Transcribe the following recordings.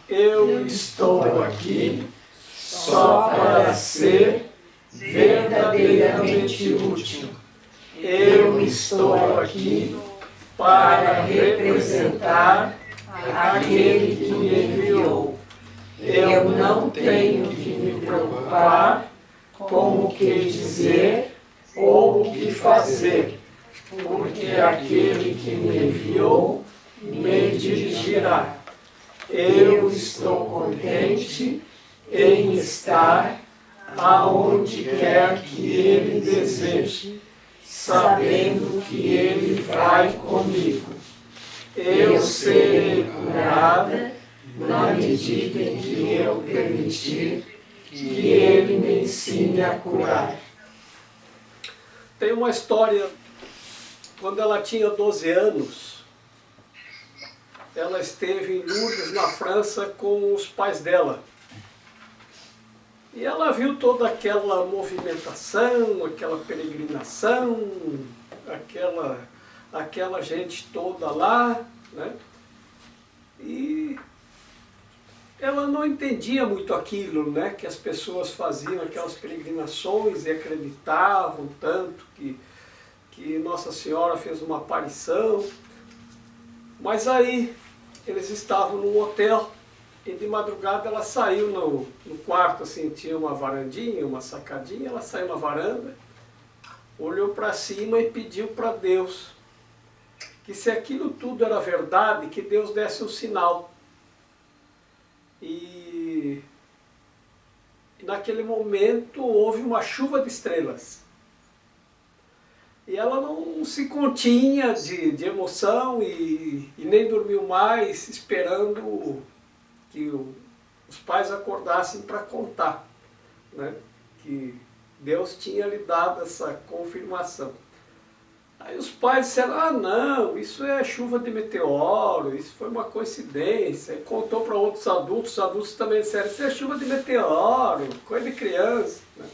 Eu estou aqui só para ser verdadeiramente útil. Eu estou aqui para representar aquele que me enviou. Eu não tenho que me preocupar com o que dizer ou o que fazer, porque aquele que me enviou me dirigirá. Eu estou contente em estar aonde quer que Ele deseje, sabendo que Ele vai comigo. Eu serei curada na medida em que eu permitir que Ele me ensine a curar. Tem uma história, quando ela tinha 12 anos, ela esteve em Lourdes, na França, com os pais dela. E ela viu toda aquela movimentação, aquela peregrinação, aquela gente toda lá, né? E ela não entendia muito aquilo, né? Que as pessoas faziam aquelas peregrinações e acreditavam tanto que Nossa Senhora fez uma aparição. Mas aí eles estavam num hotel e de madrugada ela saiu no quarto, assim, tinha uma varandinha, uma sacadinha, ela saiu na varanda, olhou para cima e pediu para Deus que se aquilo tudo era verdade, que Deus desse um sinal. E naquele momento houve uma chuva de estrelas. E ela não se continha de emoção e nem dormiu mais, esperando que os pais acordassem para contar, né? Que Deus tinha lhe dado essa confirmação. Aí os pais disseram, ah não, isso é chuva de meteoro, isso foi uma coincidência. E contou para outros adultos, os adultos também disseram, isso é chuva de meteoro, coisa de criança, né?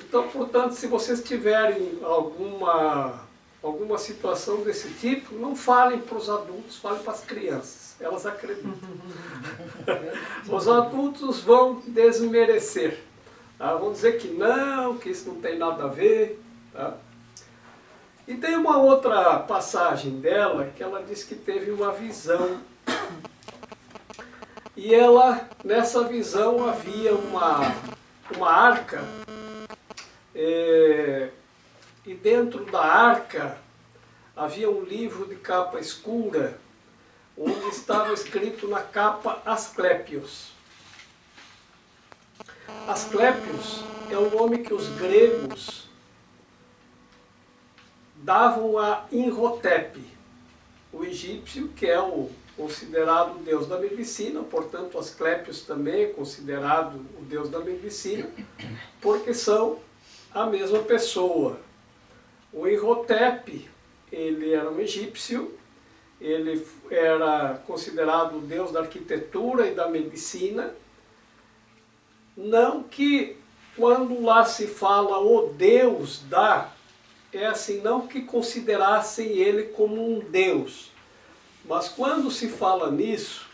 Então, portanto, se vocês tiverem alguma situação desse tipo, não falem para os adultos, falem para as crianças. Elas acreditam. Os adultos vão desmerecer. Tá? Vão dizer que isso não tem nada a ver. Tá? E tem uma outra passagem dela, que ela diz que teve uma visão. E nessa visão havia uma arca. E dentro da arca havia um livro de capa escura, onde estava escrito na capa Asclépios. Asclépios é o nome que os gregos davam a Imhotep, o egípcio, que é o considerado o deus da medicina, portanto Asclépios também é considerado o deus da medicina, porque são a mesma pessoa. O Imhotep, ele era um egípcio, ele era considerado o deus da arquitetura e da medicina. Não que quando lá se fala o deus da, é assim, não que considerassem ele como um deus, mas quando se fala nisso,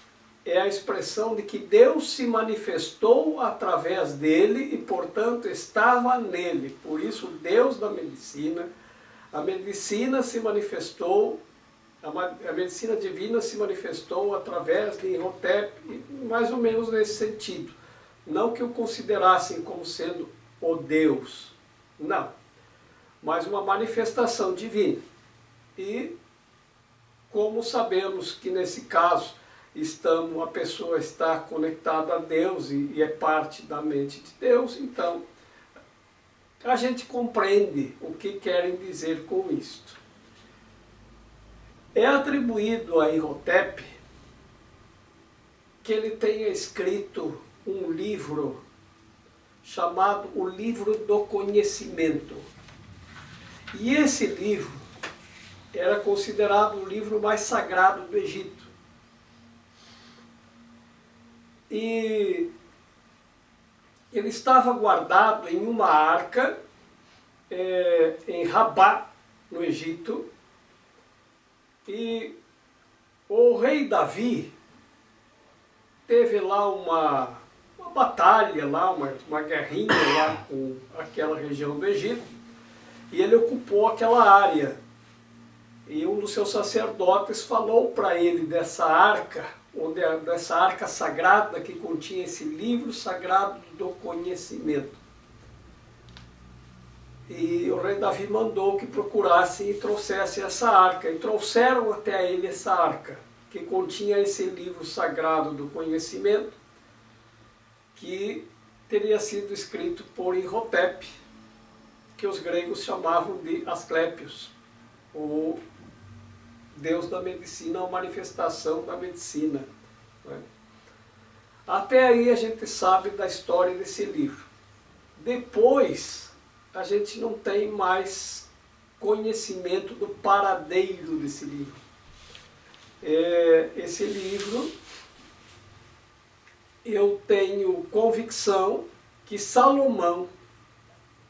é a expressão de que Deus se manifestou através dele e, portanto, estava nele. Por isso, Deus da medicina, a medicina se manifestou, a medicina divina se manifestou através de Imhotep, mais ou menos nesse sentido. Não que o considerassem como sendo o Deus, não, mas uma manifestação divina. E, como sabemos que nesse caso, a pessoa está conectada a Deus e é parte da mente de Deus, então a gente compreende o que querem dizer com isto. É atribuído a Imhotep que ele tenha escrito um livro chamado o Livro do Conhecimento. E esse livro era considerado o livro mais sagrado do Egito. e ele estava guardado em uma arca em Rabá, no Egito, e o rei Davi teve lá uma batalha, lá, uma guerrinha lá com aquela região do Egito, e ele ocupou aquela área. E um dos seus sacerdotes falou para ele dessa arca, dessa arca sagrada que continha esse livro sagrado do conhecimento. E o rei Davi mandou que procurassem e trouxessem essa arca. E trouxeram até ele essa arca, que continha esse livro sagrado do conhecimento, que teria sido escrito por Imhotep, que os gregos chamavam de Asclépios, o Deus da medicina, a manifestação da medicina. Até aí a gente sabe da história desse livro. Depois, a gente não tem mais conhecimento do paradeiro desse livro. Esse livro, eu tenho convicção que Salomão,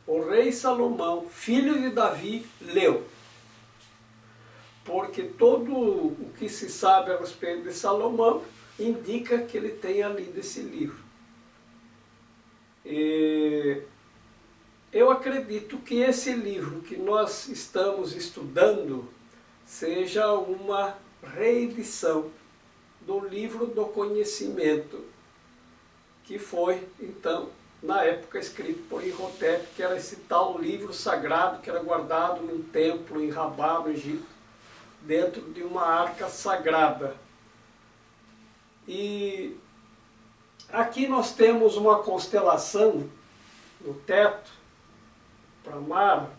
o rei Salomão, filho de Davi, leu. Porque todo o que se sabe a respeito de Salomão indica que ele tenha lido esse livro. Eu acredito que esse livro que nós estamos estudando seja uma reedição do livro do conhecimento, que foi, então, na época escrito por Imhotep, que era esse tal livro sagrado que era guardado num templo em Rabá, no Egito, dentro de uma arca sagrada. E aqui nós temos uma constelação no teto, para Mara,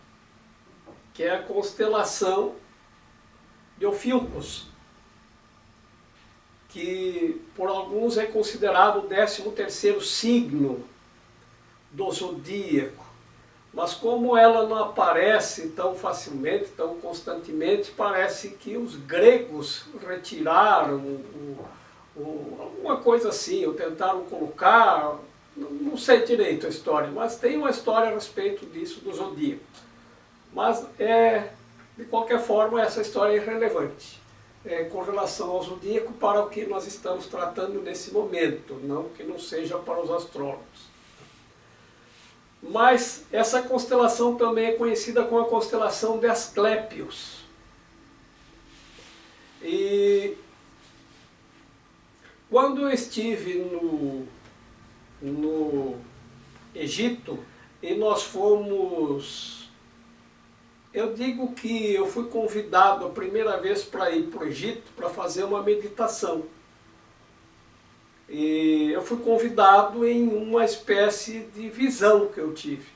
que é a constelação de Ophilcos, que por alguns é considerado o 13º signo do zodíaco. Mas como ela não aparece tão facilmente, tão constantemente, parece que os gregos retiraram alguma coisa assim, ou tentaram colocar, não sei direito a história, mas tem uma história a respeito disso, do zodíaco. Mas, de qualquer forma, essa história é irrelevante com relação ao zodíaco para o que nós estamos tratando nesse momento, não que não seja para os astrólogos. Mas essa constelação também é conhecida como a constelação de Asclépios. E quando eu estive no Egito, e nós fomos... Eu digo que eu fui convidado a primeira vez para ir para o Egito para fazer uma meditação. E eu fui convidado em uma espécie de visão que eu tive,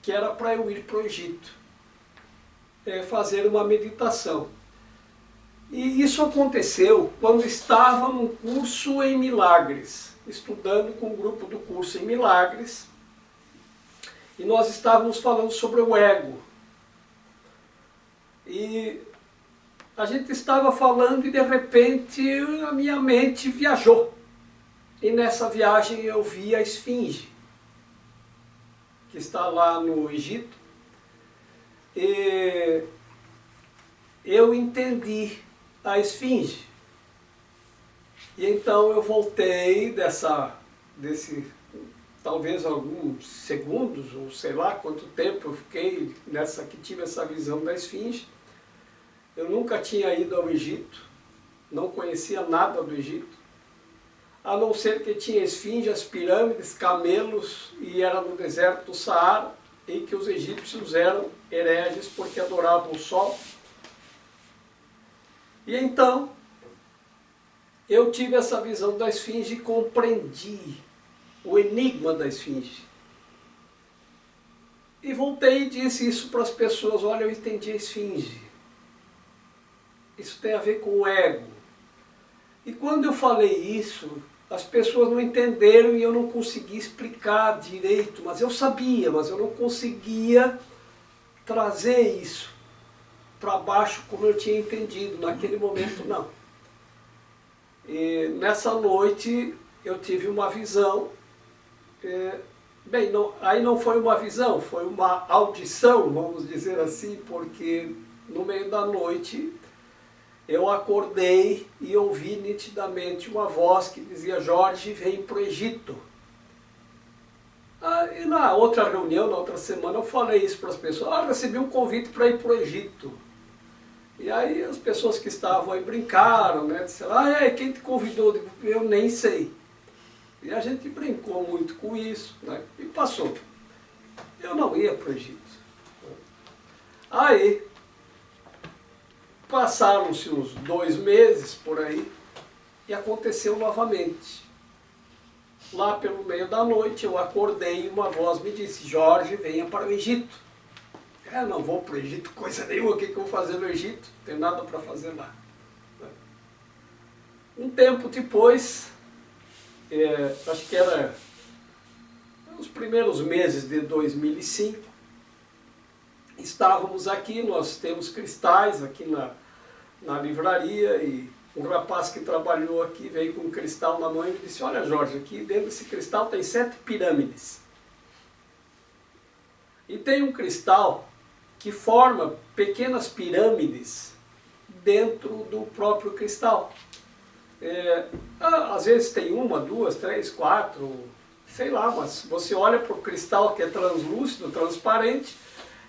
que era para eu ir para o Egito, fazer uma meditação. E isso aconteceu quando estava num curso em milagres, estudando com o grupo do curso em milagres, e nós estávamos falando sobre o ego. E a gente estava falando e de repente a minha mente viajou. E nessa viagem eu vi a Esfinge, que está lá no Egito. E eu entendi a Esfinge. E então eu voltei talvez alguns segundos, ou sei lá quanto tempo eu fiquei que tive essa visão da Esfinge. Eu nunca tinha ido ao Egito, não conhecia nada do Egito, a não ser que tinha esfinge, as pirâmides, camelos, e era no deserto do Saara, e que os egípcios eram hereges porque adoravam o sol. E então, eu tive essa visão da Esfinge e compreendi o enigma da Esfinge. E voltei e disse isso para as pessoas: olha, eu entendi a Esfinge. Isso tem a ver com o ego. E quando eu falei isso, as pessoas não entenderam e eu não consegui explicar direito, mas eu sabia, mas eu não conseguia trazer isso para baixo como eu tinha entendido. Naquele momento, não. E nessa noite eu tive uma visão, bem, não, aí não foi uma visão, foi uma audição, vamos dizer assim, porque no meio da noite eu acordei e ouvi nitidamente uma voz que dizia: Jorge, vem para o Egito. E na outra reunião, na outra semana, eu falei isso para as pessoas: recebi um convite para ir para o Egito. E aí as pessoas que estavam aí brincaram, né? Disseram: quem te convidou? Eu nem sei. E a gente brincou muito com isso, né? E passou. Eu não ia para o Egito. Aí, passaram-se uns 2 meses por aí e aconteceu novamente. Lá pelo meio da noite eu acordei e uma voz me disse: Jorge, venha para o Egito. Eu não vou para o Egito, coisa nenhuma, o que eu vou fazer no Egito? Não tem nada para fazer lá. Um tempo depois, acho que era nos primeiros meses de 2005, estávamos aqui, nós temos cristais aqui na livraria, e um rapaz que trabalhou aqui veio com um cristal na mão e me disse: olha, Jorge, aqui dentro desse cristal tem 7 pirâmides. E tem um cristal que forma pequenas pirâmides dentro do próprio cristal. Às vezes tem 1, 2, 3, 4, sei lá, mas você olha para o cristal que é translúcido, transparente,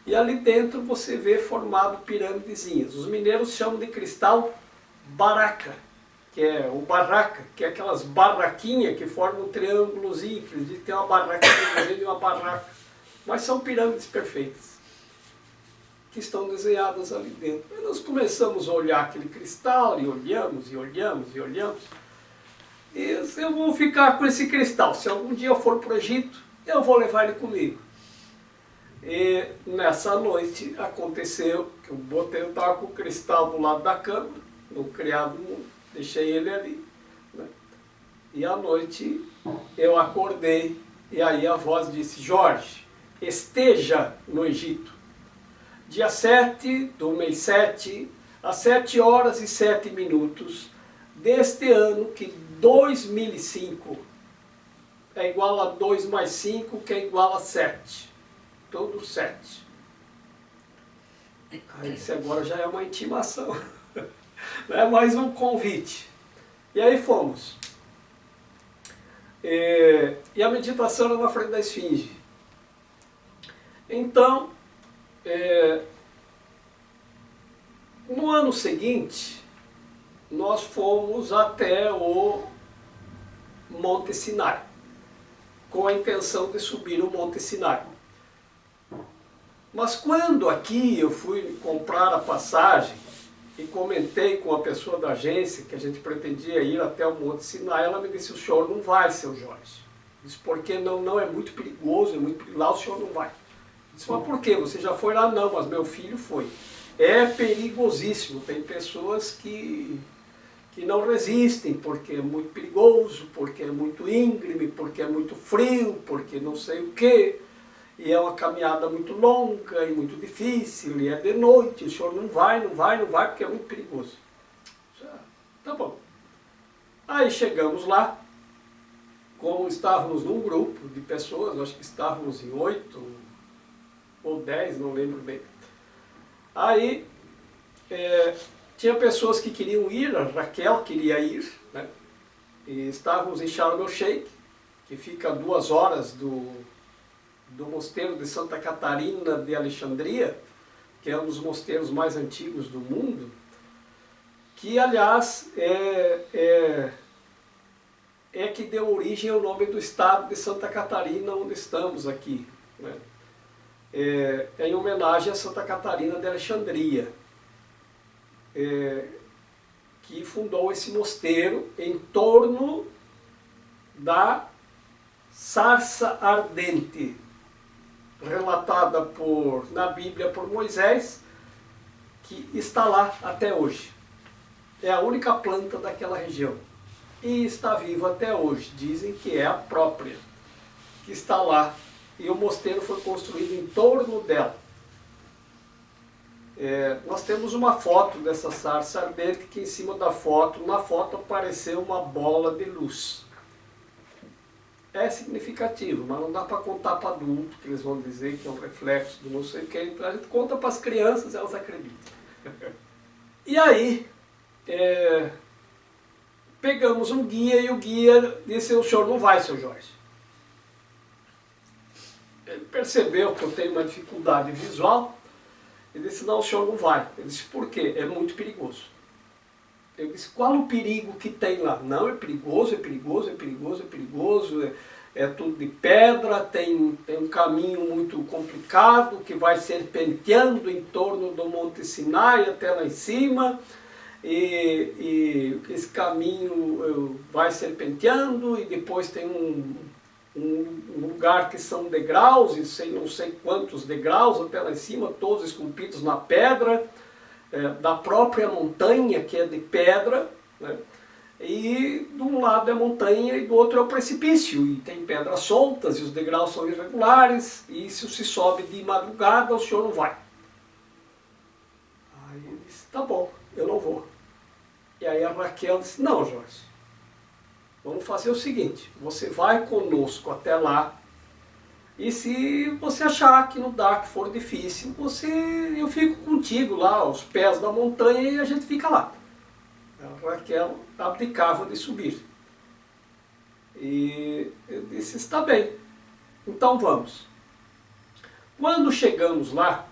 e ali dentro você vê formado pirâmidezinhas. Os mineiros chamam de cristal baraca, que é o barraca, que é aquelas barraquinhas que formam um triângulozinho, que dizem que tem uma barraquinha e uma barraca. Mas são pirâmides perfeitas, que estão desenhadas ali dentro. E nós começamos a olhar aquele cristal, e olhamos, e olhamos, e olhamos. E eu vou ficar com esse cristal. Se algum dia eu for para o Egito, eu vou levar ele comigo. E nessa noite aconteceu que eu estava com o cristal do lado da cama, no criado mundo, deixei ele ali, né? E à noite eu acordei e aí a voz disse: Jorge, esteja no Egito, dia 7 do mês 7, às 7 horas e 7 minutos deste ano, que 2005 é igual a 2 mais 5, que é igual a 7. Todo 7. Aí isso agora já é uma intimação. Não é mais um convite. E aí fomos. E a meditação era na frente da esfinge. Então, no ano seguinte, nós fomos até o Monte Sinai, com a intenção de subir o Monte Sinai. Mas quando aqui eu fui comprar a passagem e comentei com a pessoa da agência que a gente pretendia ir até o Monte Sinai, ela me disse: o senhor não vai, seu Jorge. Eu disse: porque não é muito perigoso, lá o senhor não vai. Eu disse: mas por quê? Você já foi lá? Não, mas meu filho foi. É perigosíssimo, tem pessoas que não resistem, porque é muito perigoso, porque é muito íngreme, porque é muito frio, porque não sei o quê. E é uma caminhada muito longa e muito difícil, e é de noite, o senhor não vai, porque é muito perigoso. Tá bom. Aí chegamos lá, como estávamos num grupo de pessoas, acho que estávamos em 8 ou 10, não lembro bem. Aí tinha pessoas que queriam ir, a Raquel queria ir, né? E estávamos em Sharm el-Sheikh, que fica a 2 horas do mosteiro de Santa Catarina de Alexandria, que é um dos mosteiros mais antigos do mundo, que aliás é que deu origem ao nome do estado de Santa Catarina, onde estamos aqui, né? É em homenagem a Santa Catarina de Alexandria, que fundou esse mosteiro em torno da sarça ardente, relatada na Bíblia por Moisés, que está lá até hoje. É a única planta daquela região. E está viva até hoje. Dizem que é a própria que está lá. E o mosteiro foi construído em torno dela. Nós temos uma foto dessa sarça ardente, que em cima da foto, na foto apareceu uma bola de luz. é significativo, mas não dá para contar para adultos, que eles vão dizer que é um reflexo do não sei o que, então a gente conta para as crianças, elas acreditam. E aí, pegamos um guia e o guia disse, o senhor não vai, seu Jorge. Ele percebeu que eu tenho uma dificuldade visual, ele disse, não, o senhor não vai. Eu disse, por quê? É muito perigoso. Eu disse, qual o perigo que tem lá? Não, é perigoso, é perigoso, é perigoso, é perigoso, é tudo de pedra, tem um caminho muito complicado que vai serpenteando em torno do Monte Sinai até lá em cima, e esse caminho vai serpenteando e depois tem um lugar que são degraus, e não sei quantos degraus até lá em cima, todos esculpidos na pedra, da própria montanha, que é de pedra, né? E de um lado é montanha e do outro é o precipício, e tem pedras soltas e os degraus são irregulares, e se se sobe de madrugada, o senhor não vai. Aí ele disse, tá bom, eu não vou. E aí a Raquel disse, não, Jorge, vamos fazer o seguinte, você vai conosco até lá, e se você achar que não dá, que for difícil, eu fico contigo lá, aos pés da montanha, e a gente fica lá. A Raquel abdicava de subir. E eu disse, está bem, então vamos. Quando chegamos lá,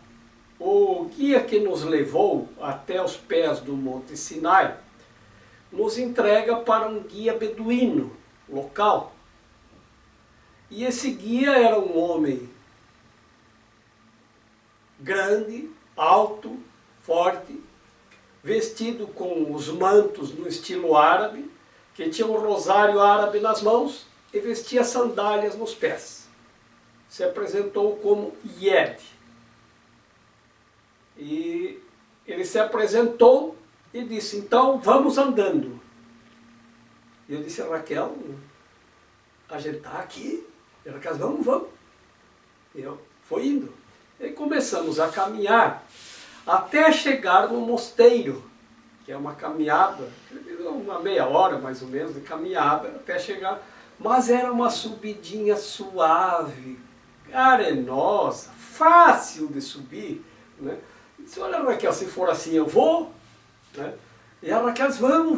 o guia que nos levou até os pés do Monte Sinai, nos entrega para um guia beduíno local. E esse guia era um homem grande, alto, forte, vestido com os mantos no estilo árabe, que tinha um rosário árabe nas mãos e vestia sandálias nos pés. Se apresentou como Yed. E ele se apresentou e disse, então vamos andando. E eu disse a Raquel, a gente está aqui. E Raquel, vamos. E eu fui indo. E começamos a caminhar até chegar no mosteiro, que é uma caminhada, uma meia hora mais ou menos de caminhada até chegar. Mas era uma subidinha suave, arenosa, fácil de subir, né? Eu disse, olha Raquel, se for assim eu vou, né? E a Raquel disse, vamos,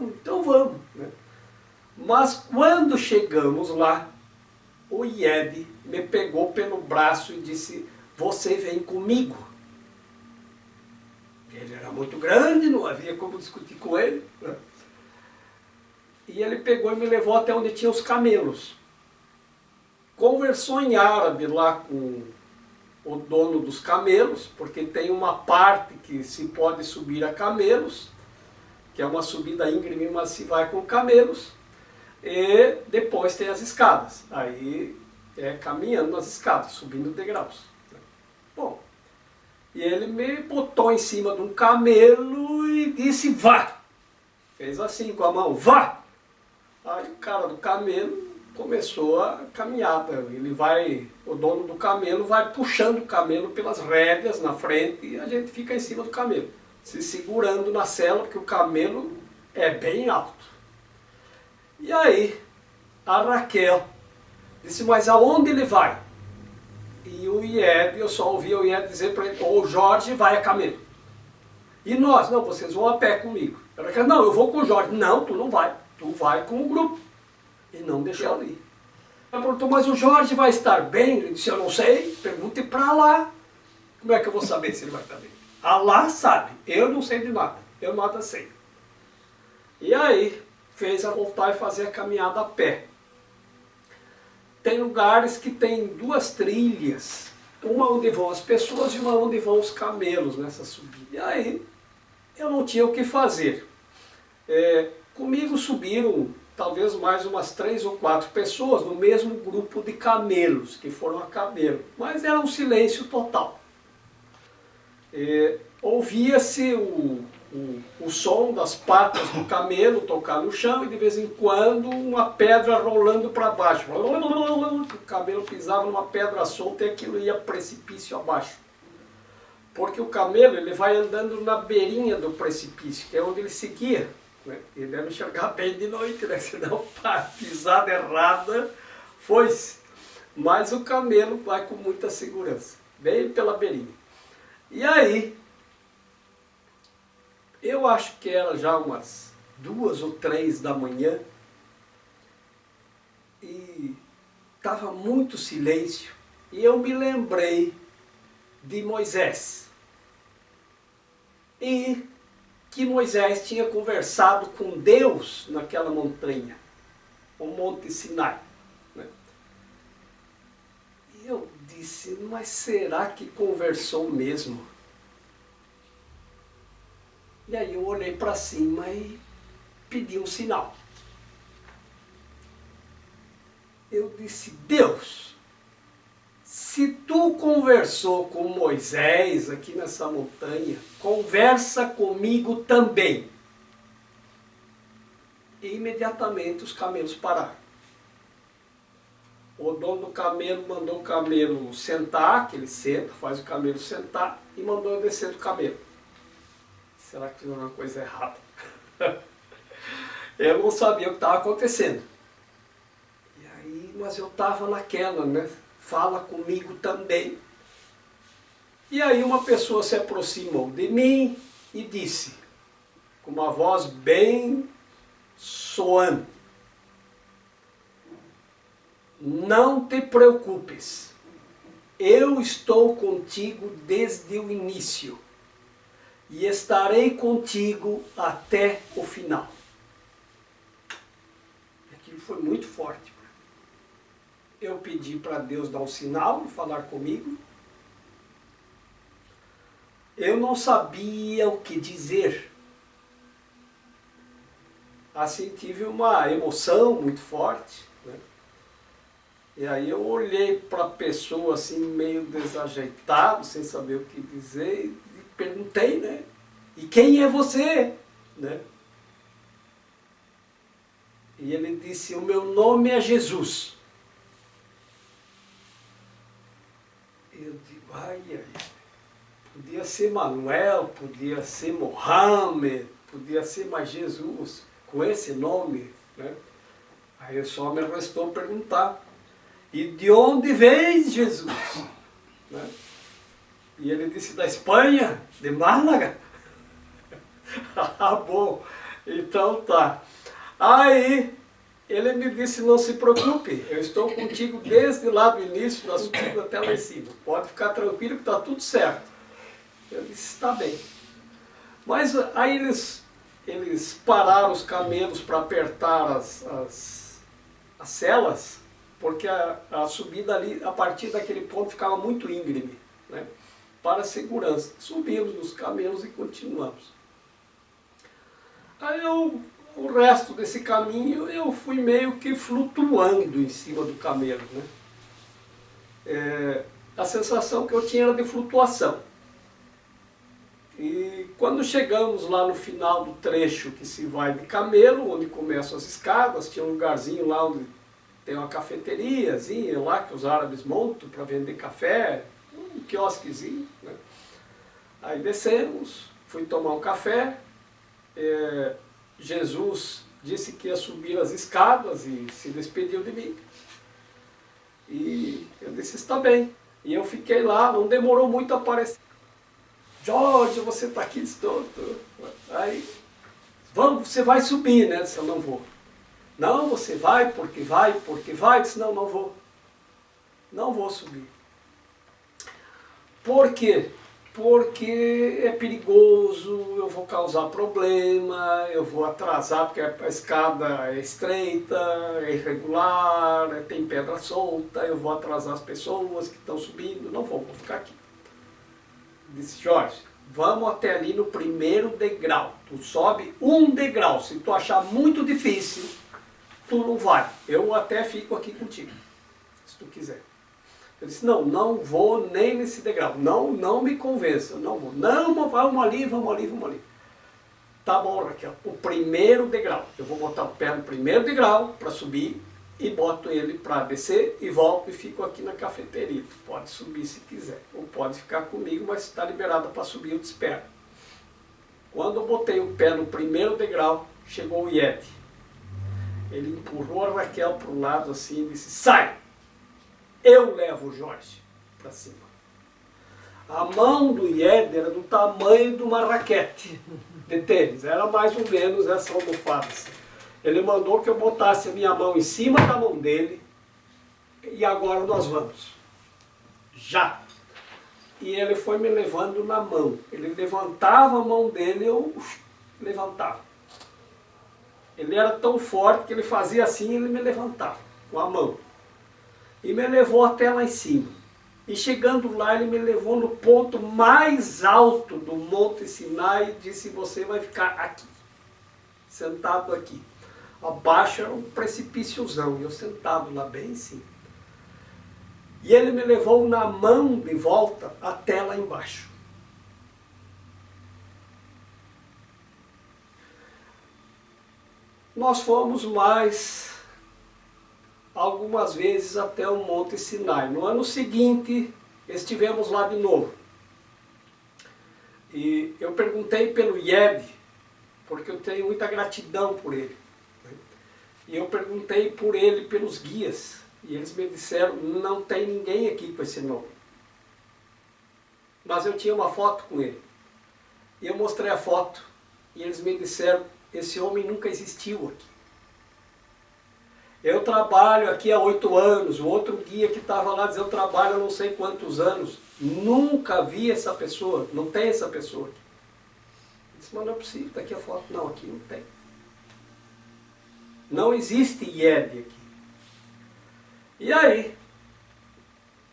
então vamos, né? Mas quando chegamos lá, o Yed me pegou pelo braço e disse, você vem comigo. Ele era muito grande, não havia como discutir com ele, né? E ele pegou e me levou até onde tinha os camelos. Conversou em árabe lá com o dono dos camelos, porque tem uma parte que se pode subir a camelos, que é uma subida íngreme, mas se vai com camelos, e depois tem as escadas. Aí é caminhando nas escadas, subindo degraus. Bom, e ele me botou em cima de um camelo e disse, vá! Fez assim com a mão, vá! Aí o cara do camelo começou a caminhada. O dono do camelo vai puxando o camelo pelas rédeas na frente e a gente fica em cima do camelo, se segurando na sela, porque o camelo é bem alto. E aí a Raquel disse, mas aonde ele vai? E o Yed, eu só ouvi o Yed dizer para ele, o Jorge vai a camelo. E nós, não, vocês vão a pé comigo. A Raquel, não, eu vou com o Jorge. Não, tu não vai. Tu vai com o grupo. E não deixou ali. Ela perguntou, mas o Jorge vai estar bem? Ele disse, eu não sei, pergunte para lá. Como é que eu vou saber se ele vai estar bem? Allah sabe, eu não sei de nada, eu nada sei. E aí, fez a voltar e fazer a caminhada a pé. Tem lugares que tem duas trilhas, uma onde vão as pessoas e uma onde vão os camelos nessa subida. E aí, eu não tinha o que fazer. Comigo subiram talvez mais umas 3 ou 4 pessoas no mesmo grupo de camelos, que foram a camelo, mas era um silêncio total. Ouvia-se o som das patas do camelo tocar no chão e de vez em quando uma pedra rolando para baixo. O camelo pisava numa pedra solta e aquilo ia precipício abaixo. Porque o camelo ele vai andando na beirinha do precipício, que é onde ele seguia. Ele deve enxergar bem de noite, né? Senão a pisada errada Foi-se. Mas o camelo vai com muita segurança, bem pela beirinha. E aí, eu acho que era já umas 2 ou 3 da manhã, e estava muito silêncio, e eu me lembrei de Moisés. E que Moisés tinha conversado com Deus naquela montanha, o Monte Sinai. Né? E eu disse, mas será que conversou mesmo? E aí eu olhei para cima e pedi um sinal. Eu disse, Deus, se tu conversou com Moisés aqui nessa montanha, conversa comigo também. E imediatamente os camelos pararam. O dono do camelo mandou o camelo sentar, que ele senta, faz o camelo sentar, e mandou eu descer do camelo. Será que fiz uma coisa errada? Eu não sabia o que estava acontecendo. E aí, mas eu estava naquela, né? Fala comigo também. E aí uma pessoa se aproximou de mim e disse, com uma voz bem soante, não te preocupes, eu estou contigo desde o início e estarei contigo até o final. Aquilo foi muito forte. Eu pedi para Deus dar um sinal, falar comigo. Eu não sabia o que dizer. Assim, tive uma emoção muito forte, né? E aí eu olhei para a pessoa assim, meio desajeitado, sem saber o que dizer, e perguntei, né? E quem é você? Né? E ele disse, o meu nome é Jesus. Eu digo, ai, podia ser Manuel, podia ser Mohamed, podia ser mais Jesus, com esse nome, né? Aí só me restou perguntar, e de onde vens, Jesus? Né? E ele disse, da Espanha, de Málaga. Ah, bom, então tá. Aí ele me disse, não se preocupe, eu estou contigo desde lá do início, da subida até lá em cima. Pode ficar tranquilo que está tudo certo. Eu disse, está bem. Mas aí eles pararam os camelos para apertar as selas, porque a subida ali, a partir daquele ponto, ficava muito íngreme, né? Para a segurança. Subimos nos camelos e continuamos. Aí o resto desse caminho eu fui meio que flutuando em cima do camelo, né? A sensação que eu tinha era de flutuação. E quando chegamos lá no final do trecho que se vai de camelo, onde começam as escadas, tinha um lugarzinho lá onde tem uma cafeteriazinha lá que os árabes montam para vender café, um quiosquezinho, né? Aí descemos, fui tomar um café, Jesus disse que ia subir as escadas e se despediu de mim. E eu disse, está bem. E eu fiquei lá, não demorou muito a aparecer. Jorge, você está aqui? Estou. Aí, vamos, você vai subir, né? Eu disse, eu não vou. Não, você vai, porque vai, porque vai. Eu disse, não, não vou. Não vou subir. Por quê? Porque é perigoso, eu vou causar problema, eu vou atrasar, porque a escada é estreita, é irregular, tem pedra solta, eu vou atrasar as pessoas que estão subindo, não vou ficar aqui. Disse, Jorge, vamos até ali no primeiro degrau, tu sobe um degrau, se tu achar muito difícil, tu não vai, eu até fico aqui contigo, se tu quiser. Eu disse, não, não vou nem nesse degrau, não me convença, não vou. Não, vamos ali, vamos ali, vamos ali. Tá bom, Raquel, o primeiro degrau. Eu vou botar o pé no primeiro degrau para subir e boto ele para descer e volto e fico aqui na cafeteria. Tu pode subir se quiser, ou pode ficar comigo, mas se está liberado para subir eu te espero. Quando eu botei o pé no primeiro degrau, chegou o Yeti. Ele empurrou a Raquel para o lado assim e disse, sai, eu levo o Jorge para cima. A mão do Ied era do tamanho de uma raquete de tênis, era mais ou menos essa almofada. Assim. Ele mandou que eu botasse a minha mão em cima da mão dele e agora nós vamos. Já! E ele foi me levando na mão. Ele levantava a mão dele e eu levantava. Ele era tão forte que ele fazia assim e ele me levantava com a mão. E me levou até lá em cima. E chegando lá, ele me levou no ponto mais alto do Monte Sinai e disse, você vai ficar aqui, sentado aqui. Abaixo era um precipíciozão, e eu sentado lá bem em cima. E ele me levou na mão de volta até lá embaixo. Nós fomos mais algumas vezes até o Monte Sinai. No ano seguinte, estivemos lá de novo. E eu perguntei pelo Ied, porque eu tenho muita gratidão por ele. E eu perguntei por ele pelos guias. E eles me disseram, não tem ninguém aqui com esse nome. Mas eu tinha uma foto com ele. E eu mostrei a foto. E eles me disseram, esse homem nunca existiu aqui. Eu trabalho aqui há 8 anos. O outro guia que estava lá dizia, eu trabalho há não sei quantos anos. Nunca vi essa pessoa. Não tem essa pessoa aqui. Eu disse, mas não é possível, está aqui a foto. Não, aqui não tem. Não existe Ied aqui. E aí,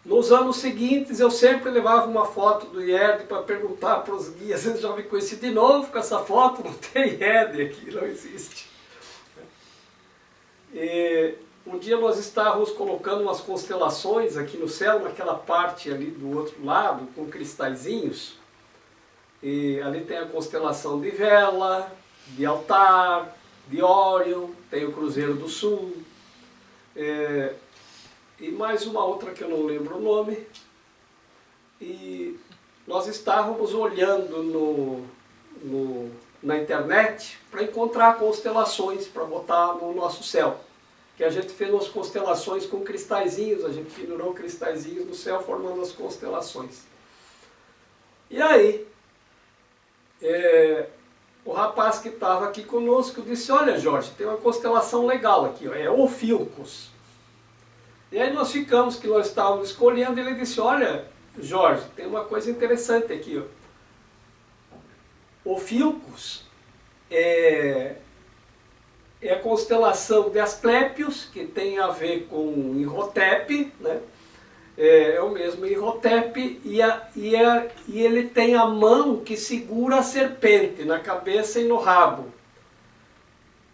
nos anos seguintes, eu sempre levava uma foto do Ied para perguntar para os guias, eles já me conheciam de novo com essa foto, não tem Ied aqui, não existe. E um dia nós estávamos colocando umas constelações aqui no céu, naquela parte ali do outro lado, com cristalzinhos. E ali tem a constelação de Vela, de Altar, de Órion, tem o Cruzeiro do Sul. E mais uma outra que eu não lembro o nome. E nós estávamos olhando na internet para encontrar constelações para botar no nosso céu. Que a gente fez umas constelações com cristalzinhos, a gente pendurou cristalzinhos no céu formando as constelações. E aí, o rapaz que estava aqui conosco disse, olha Jorge, tem uma constelação legal aqui, ó, é Ophiuchus. E aí nós ficamos, que nós estávamos escolhendo, e ele disse, olha, Jorge, tem uma coisa interessante aqui. Ó. Ophiuchus é a constelação de Asclépios, que tem a ver com Imhotep, né? É o mesmo Imhotep, e ele tem a mão que segura a serpente na cabeça e no rabo.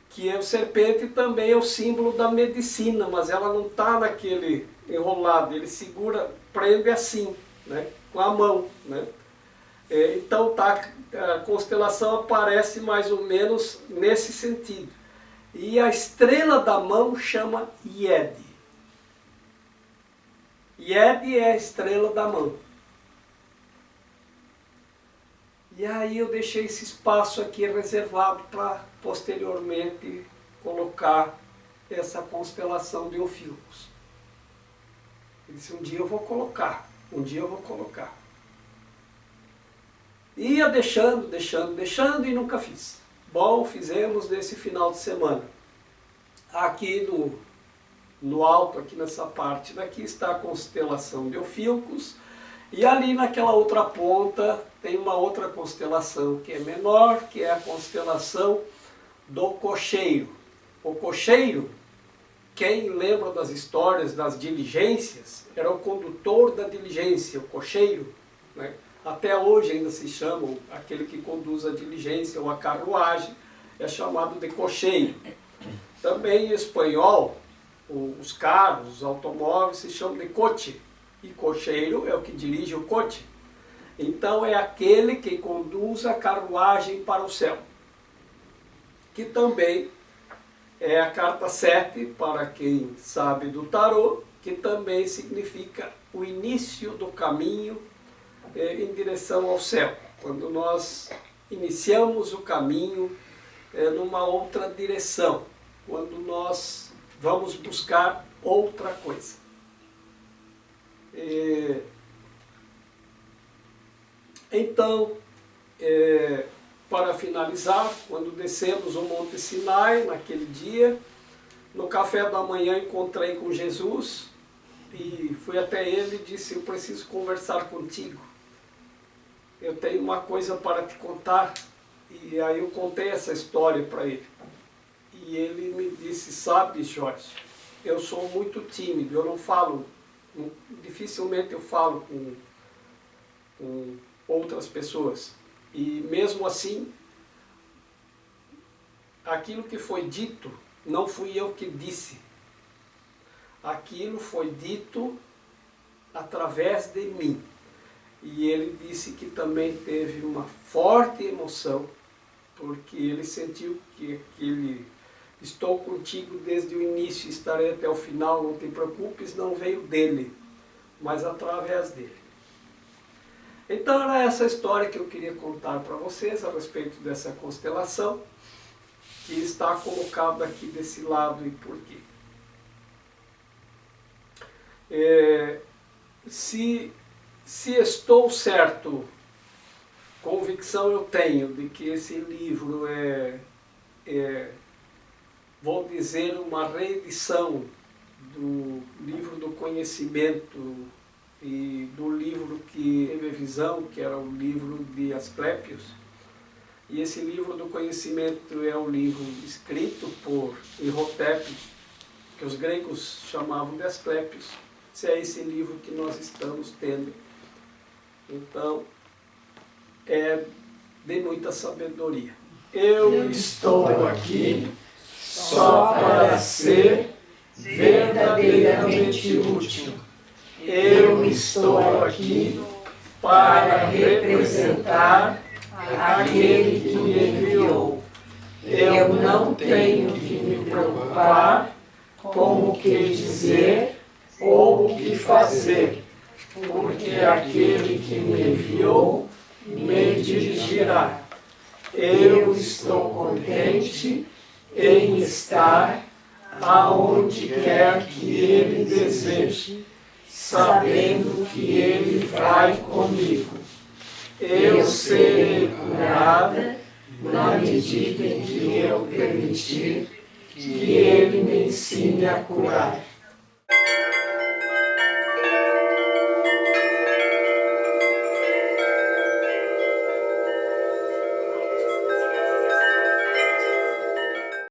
Que o serpente também é o símbolo da medicina, mas ela não está naquele enrolado, ele segura, prende assim, né, com a mão. Né? Então a constelação aparece mais ou menos nesse sentido. E a estrela da mão chama Ied. Ied é a estrela da mão. E aí eu deixei esse espaço aqui reservado para posteriormente colocar essa constelação de Ophiuchus. Ele disse, um dia eu vou colocar, um dia eu vou colocar. Ia deixando e nunca fiz. Bom, fizemos nesse final de semana. Aqui no alto, aqui nessa parte daqui, está a constelação de Ophiuchus. E ali naquela outra ponta tem uma outra constelação que é menor, que é a constelação do cocheiro. O cocheiro, quem lembra das histórias das diligências, era o condutor da diligência, o cocheiro. Né? Até hoje ainda se chama aquele que conduz a diligência ou a carruagem, é chamado de cocheiro. Também em espanhol, os carros, os automóveis se chamam de coche. E cocheiro é o que dirige o coche. Então é aquele que conduz a carruagem para o céu. Que também é a carta 7, para quem sabe do tarô, que também significa o início do caminho em direção ao céu. Quando nós iniciamos o caminho numa outra direção. quando nós vamos buscar outra coisa. Então, para finalizar, quando descemos o Monte Sinai, naquele dia, no café da manhã encontrei com Jesus e fui até ele e disse: eu preciso conversar contigo. Eu tenho uma coisa para te contar. E aí eu contei essa história para ele. E ele me disse: sabe, Jorge, eu sou muito tímido, eu não falo, dificilmente eu falo com outras pessoas. E mesmo assim, aquilo que foi dito, não fui eu que disse. Aquilo foi dito através de mim. E ele disse que também teve uma forte emoção, porque ele sentiu que aquele estou contigo desde o início, estarei até o final, não te preocupes, não veio dele, mas através dele. Então era essa história que eu queria contar para vocês a respeito dessa constelação, que está colocada aqui desse lado e por quê. Se estou certo, convicção eu tenho de que esse livro vou dizer, uma reedição do livro do conhecimento e do livro que teve visão, que era o livro de Asclépios. E esse livro do conhecimento é um livro escrito por Imhotep, que os gregos chamavam de Asclépios. Esse é esse livro que nós estamos tendo. Então, é de muita sabedoria. Eu estou aqui só para ser verdadeiramente útil. Eu estou aqui para representar aquele que me enviou. Eu não tenho que me preocupar com o que dizer ou o que fazer, porque aquele que me enviou me dirigirá. Eu estou contente em estar aonde quer que ele deseje, sabendo que ele vai comigo. Eu serei curada na medida em que eu permitir que ele me ensine a curar.